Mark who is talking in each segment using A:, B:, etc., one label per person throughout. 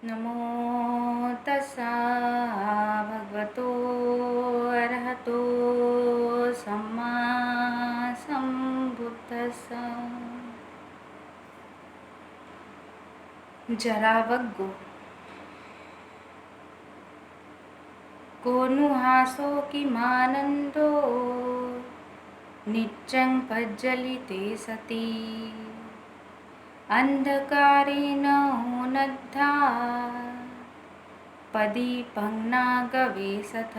A: नमो तस्सा भगवतो अरहतो सम्मा सम्बुद्धस्सा। जरावग्गो को नुहासो किमानन्दो नित्यं पज्जलिते सति अंधकारेण होनद्धा पदीपं नागवेशथ।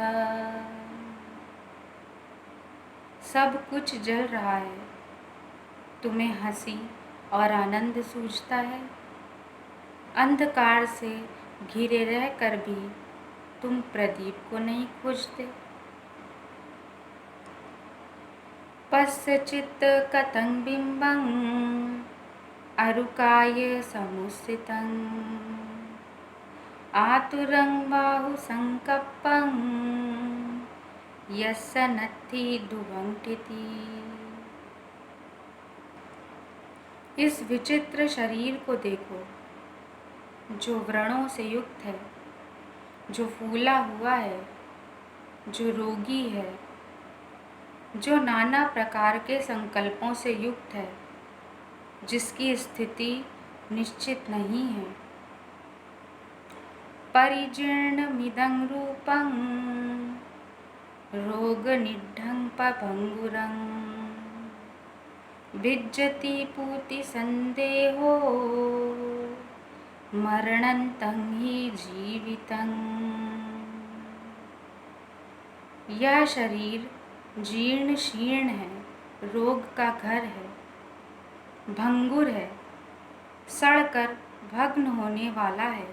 A: सब कुछ जल रहा है, तुम्हें हंसी और आनंद सूझता है। अंधकार से घिरे रहकर भी तुम प्रदीप को नहीं खोजते। पश्चित् कथं बिम्बं अरुकाय समुस्थितं आतुरं बाहुसंकप्पं यस्य नत्थि दुभंटिति। इस विचित्र शरीर को देखो, जो व्रणों से युक्त है, जो फूला हुआ है, जो रोगी है, जो नाना प्रकार के संकल्पों से युक्त है, जिसकी स्थिति निश्चित नहीं है। परिजीर्णमिदं रूपं रोगनिढ्ढं पभंगुरं विज्जति पूति संदेहो मरणन्तं हि जीवितं। यह शरीर जीर्ण शीर्ण है, रोग का घर है, भंगुर है, सड़कर भग्न होने वाला है।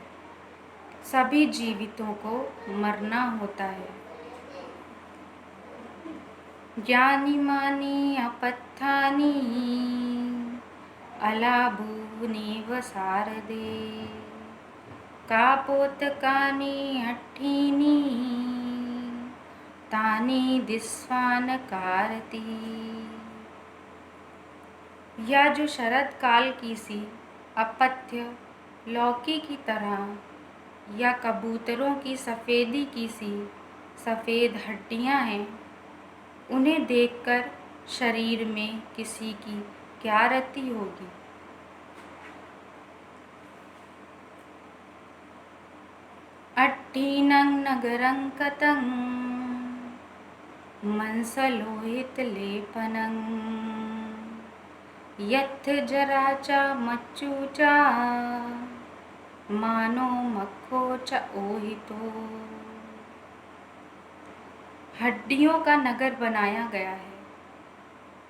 A: सभी जीवितों को मरना होता है। ज्ञानी मानी अपत्थानी अलाभूनेव सारदे कापोतकानि अट्ठीनि तानि दिस्वान कारती। या जो शरद काल की सी अपथ्य लौकी की तरह या कबूतरों की सफ़ेदी की सी सफ़ेद हड्डियां हैं, उन्हें देखकर शरीर में किसी की क्या रति होगी। अट्ठीनं नगरं कतं मंसलोहित लेपनं यत्थ जरा च मच्चू च मानो मक्खो च ओहितो। हड्डियों का नगर बनाया गया है,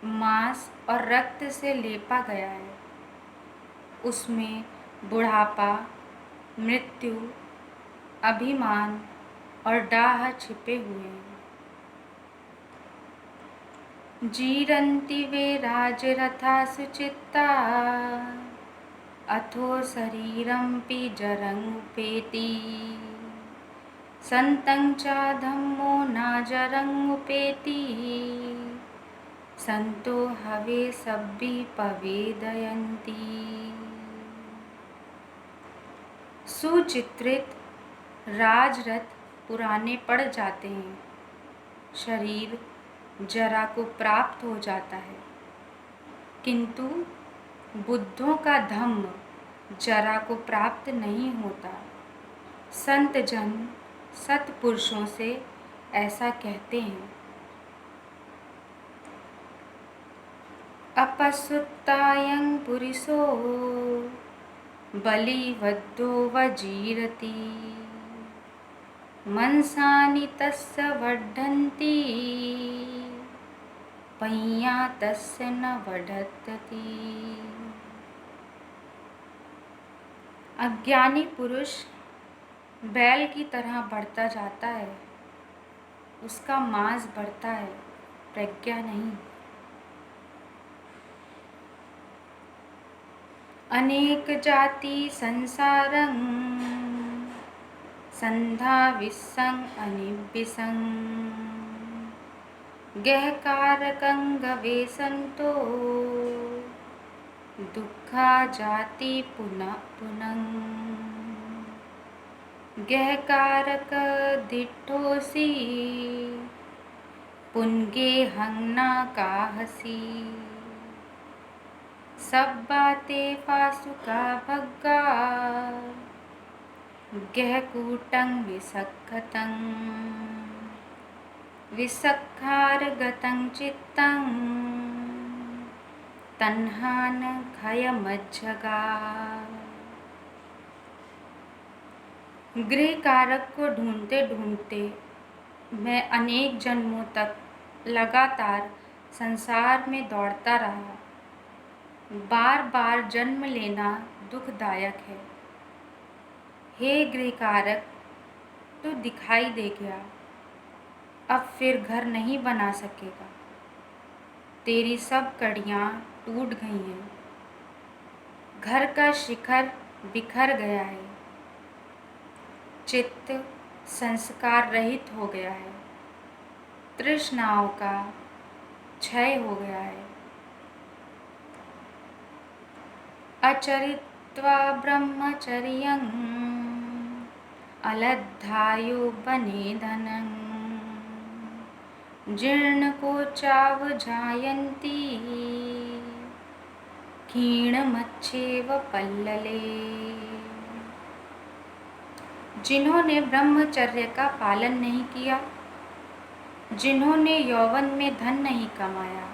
A: मांस और रक्त से लेपा गया है। उसमें बुढ़ापा, मृत्यु, अभिमान और डाह छिपे हुए हैं। जीरन्ति वे राजरथा सुचित्ता अथो शरीरं पिजरं उपेति संतं च धम्मो नाजरं उपेति संतो हवे सब्बी पवेदयन्ति। सुचित्रित राजरथ पुराने पड़ जाते हैं, शरीर जरा को प्राप्त हो जाता है, किंतु बुद्धों का धम्म जरा को प्राप्त नहीं होता। संत जन सत्पुरुषों से ऐसा कहते हैं। अपसुत्तायं पुरुषो बलिवद्धो वजीरति मंसानि तस्य वर्धन्ति पय्या तस्य न वर्धते। अज्ञानी पुरुष बैल की तरह बढ़ता जाता है, उसका मांस बढ़ता है, प्रज्ञा नहीं। अनेक जाति संसारं संधा विस्सं अनिब्बिसं गहकारकं गवेशन्तो दुःखा जाति पुनः पुनः। गहकारक दिठोसी, पुनगे हंगना काहसी। सब बातें फासुका भग्गा, गहकूटं विसक्खतं। विसक्खार गतं चित्तं, तन्हान खयमज्जगा। गृह कारक को ढूंढते ढूंढते मैं अनेक जन्मों तक लगातार संसार में दौड़ता रहा। बार बार जन्म लेना दुखदायक है। हे गृह कारक, तो दिखाई दे गया, अब फिर घर नहीं बना सकेगा। तेरी सब कड़ियाँ टूट गई हैं। घर का शिखर बिखर गया है। चित्त संस्कार रहित हो गया है। तृष्णाओं का क्षय हो गया है। अचरित्वा ब्रह्मचर्यं, अलद्धायो बने धनं। जीर्णकोचाव जायन्ति, क्षीणमच्छेव पल्लले। जिन्होंने ब्रह्मचर्य का पालन नहीं किया, जिन्होंने यौवन में धन नहीं कमाया,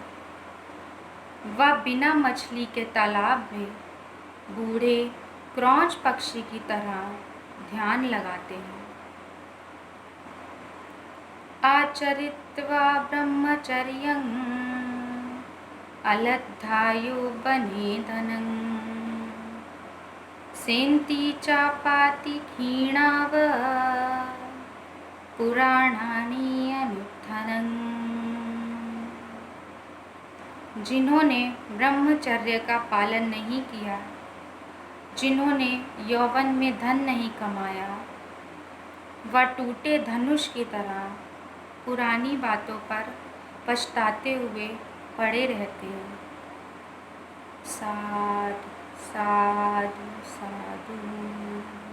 A: वह बिना मछली के तालाब में बूढ़े क्रौंच पक्षी की तरह ध्यान लगाते हैं। आचरित्वा ब्रह्मचर्यं, अलद्धायो बने धनं। सेन्ति चापाति क्षीणाव, पुराणानि अनुत्थनं। जिन्होंने ब्रह्मचर्य का पालन नहीं किया, जिन्होंने यौवन में धन नहीं कमाया, वह टूटे धनुष की तरह पुरानी बातों पर पछताते हुए पड़े रहते हैं। साधु साधु साधु।